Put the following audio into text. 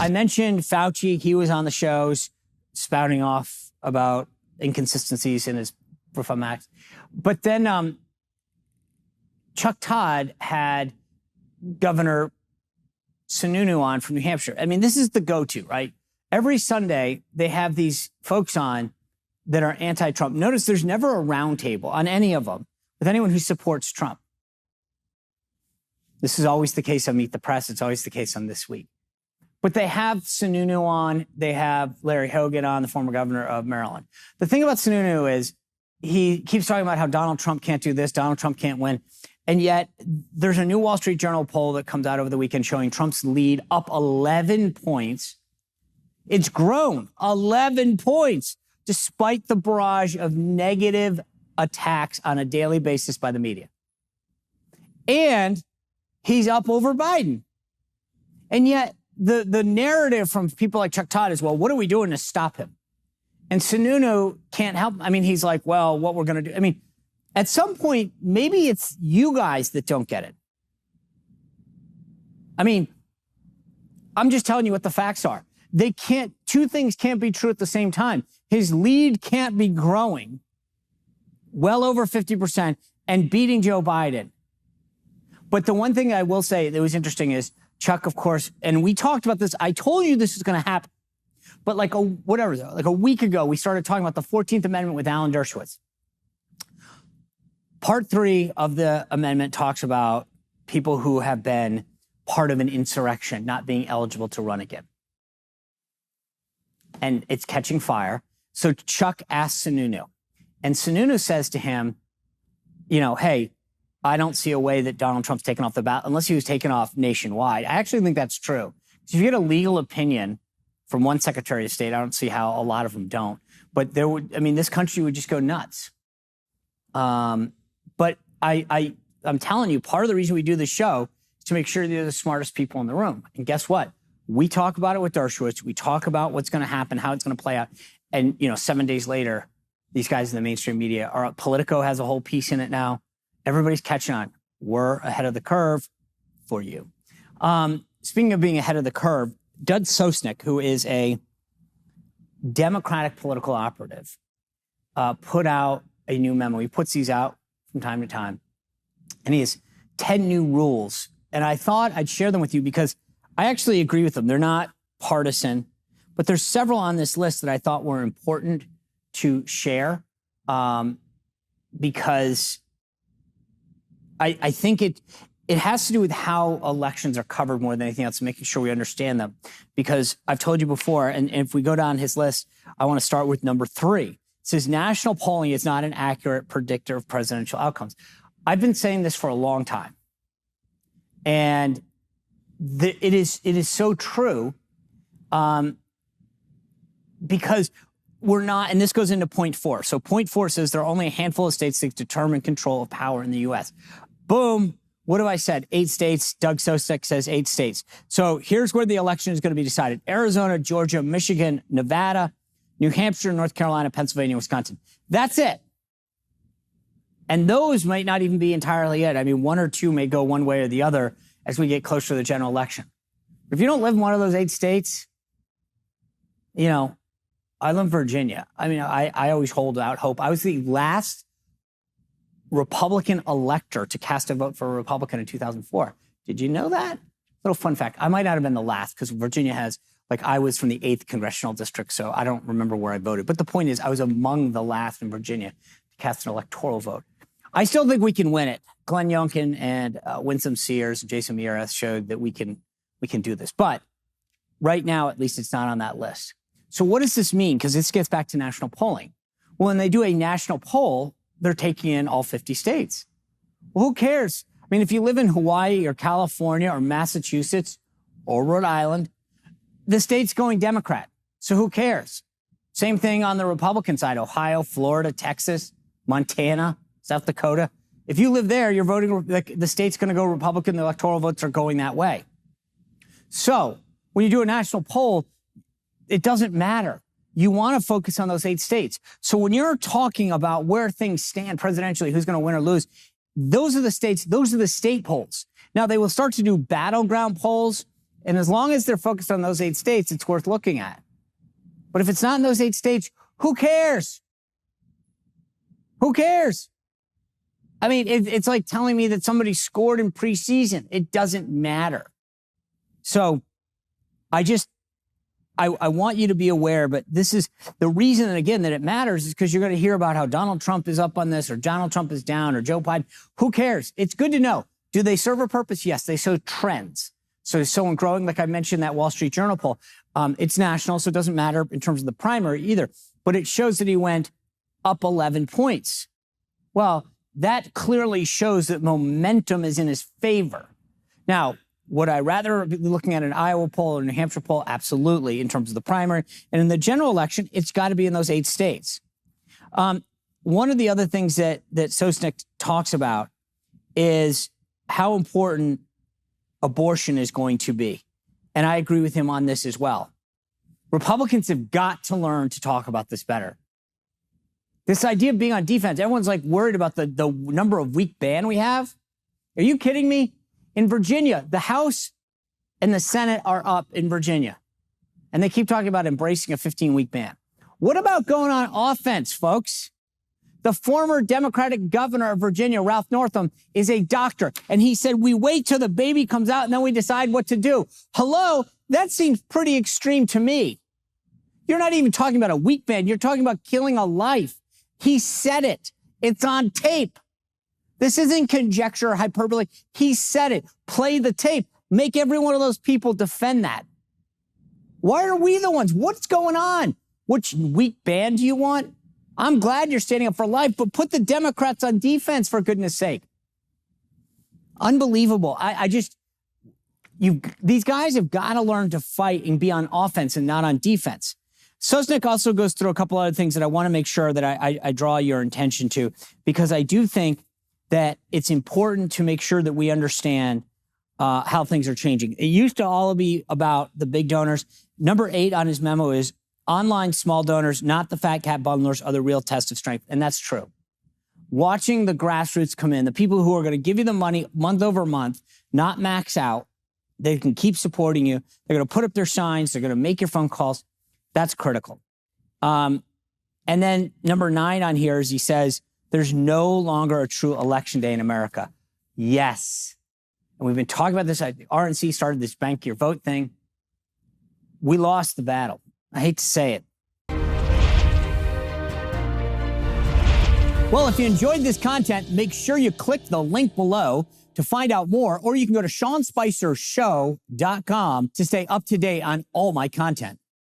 I mentioned Fauci. He was on the shows spouting off about inconsistencies in his Reform Act. But then Chuck Todd had Governor Sununu on from New Hampshire. I mean, this is the go-to, right? Every Sunday, they have these folks on that are anti-Trump. Notice there's never a roundtable on any of them with anyone who supports Trump. This is always the case on Meet the Press. It's always the case on This Week. But they have Sununu on. They have Larry Hogan on, the former governor of Maryland. The thing about Sununu is he keeps talking about how Donald Trump can't do this, Donald Trump can't win. And yet there's a new Wall Street Journal poll that comes out over the weekend showing Trump's lead up 11 points. It's grown 11 points despite the barrage of negative attacks on a daily basis by the media. And he's up over Biden. And yet the narrative from people like Chuck Todd is, well, what are we doing to stop him? And Sununu can't help. I mean, he's like, well, what we're going to do. I mean, at some point, maybe it's you guys that don't get it. I mean, I'm just telling you what the facts are. Two things can't be true at the same time. His lead can't be growing well over 50% and beating Joe Biden. But the one thing I will say that was interesting is Chuck, of course, and we talked about this. I told you this is going to happen. But like a week ago, we started talking about the 14th Amendment with Alan Dershowitz. Part 3 of the amendment talks about people who have been part of an insurrection not being eligible to run again. And it's catching fire. So Chuck asks Sununu. And Sununu says to him, you know, hey, I don't see a way that Donald Trump's taken off the ballot unless he was taken off nationwide. I actually think that's true. If you get a legal opinion from one Secretary of State, I don't see how a lot of them don't. But this country would just go nuts. But I'm telling you, part of the reason we do this show is to make sure they're the smartest people in the room. And guess what? We talk about it with Dershowitz. We talk about what's going to happen, how it's going to play out. And, 7 days later, these guys in the mainstream media are, Politico has a whole piece in it now. Everybody's catching on. We're ahead of the curve for you. Speaking of being ahead of the curve, Doug Sosnick, who is a Democratic political operative, put out a new memo. He puts these out from time to time. And he has 10 new rules. And I thought I'd share them with you because I actually agree with them. They're not partisan, but there's several on this list that I thought were important to share because I think it has to do with how elections are covered more than anything else, making sure we understand them. Because I've told you before, and if we go down his list, I want to start with number 3. It says national polling is not an accurate predictor of presidential outcomes. I've been saying this for a long time. And it is so true because we're not, and this goes into point 4. So point 4 says there are only a handful of states that determine control of power in the U.S. Boom. What have I said? 8 states. Doug Sosnick says 8 states. So here's where the election is going to be decided. Arizona, Georgia, Michigan, Nevada, New Hampshire, North Carolina, Pennsylvania, Wisconsin. That's it. And those might not even be entirely it. I mean, 1 or 2 may go one way or the other as we get closer to the general election. If you don't live in one of those 8 states, I live in Virginia. I mean, I always hold out hope. I was the last Republican elector to cast a vote for a Republican in 2004. Did you know that? Little fun fact. I might not have been the last because Virginia has, I was from the 8th congressional district, so I don't remember where I voted. But the point is, I was among the last in Virginia to cast an electoral vote. I still think we can win it. Glenn Youngkin and Winsome Sears and Jason Mieres showed that we can do this. But right now, at least it's not on that list. So what does this mean? Because this gets back to national polling. Well, when they do a national poll, they're taking in all 50 states. Well, who cares? I mean, if you live in Hawaii or California or Massachusetts or Rhode Island, the state's going Democrat. So who cares? Same thing on the Republican side, Ohio, Florida, Texas, Montana, South Dakota. If you live there, you're voting, the state's going to go Republican. The electoral votes are going that way. So when you do a national poll, it doesn't matter. You want to focus on those 8 states. So when you're talking about where things stand presidentially, who's going to win or lose, those are the states, those are the state polls. Now, they will start to do battleground polls And as long as they're focused on those 8 states, it's worth looking at. But if it's not in those 8 states, who cares? Who cares? I mean, it's like telling me that somebody scored in preseason. It doesn't matter. So I want you to be aware, but this is the reason, again, that it matters is because you're going to hear about how Donald Trump is up on this or Donald Trump is down or Joe Biden. Who cares? It's good to know. Do they serve a purpose? Yes, they show trends. So in growing, like I mentioned, that Wall Street Journal poll, it's national, so it doesn't matter in terms of the primary either. But it shows that he went up 11 points. Well, that clearly shows that momentum is in his favor. Now, would I rather be looking at an Iowa poll or a New Hampshire poll? Absolutely, in terms of the primary. And in the general election, it's got to be in those 8 states. One of the other things that Sosnick talks about is how important abortion is going to be. And I agree with him on this as well. Republicans have got to learn to talk about this better. This idea of being on defense, everyone's like worried about the number of week ban we have. Are you kidding me? In Virginia, the House and the Senate are up in Virginia. And they keep talking about embracing a 15-week ban. What about going on offense, folks? The former Democratic governor of Virginia, Ralph Northam, is a doctor. And he said, we wait till the baby comes out and then we decide what to do. Hello? That seems pretty extreme to me. You're not even talking about a week ban. You're talking about killing a life. He said it. It's on tape. This isn't conjecture or hyperbole. He said it. Play the tape. Make every one of those people defend that. Why are we the ones? What's going on? Which week ban do you want? I'm glad you're standing up for life, but put the Democrats on defense, for goodness sake. Unbelievable. These guys have got to learn to fight and be on offense and not on defense. Sosnick also goes through a couple other things that I want to make sure that I draw your attention to, because I do think that it's important to make sure that we understand how things are changing. It used to all be about the big donors. Number 8 on his memo is online small donors, not the fat cat bundlers, are the real test of strength. And that's true. Watching the grassroots come in, the people who are going to give you the money month over month, not max out, they can keep supporting you. They're going to put up their signs. They're going to make your phone calls. That's critical. And then number 9 on here is he says, there's no longer a true election day in America. Yes. And we've been talking about this. RNC started this bank your vote thing. We lost the battle. I hate to say it. Well, if you enjoyed this content, make sure you click the link below to find out more, or you can go to SeanSpicerShow.com to stay up to date on all my content.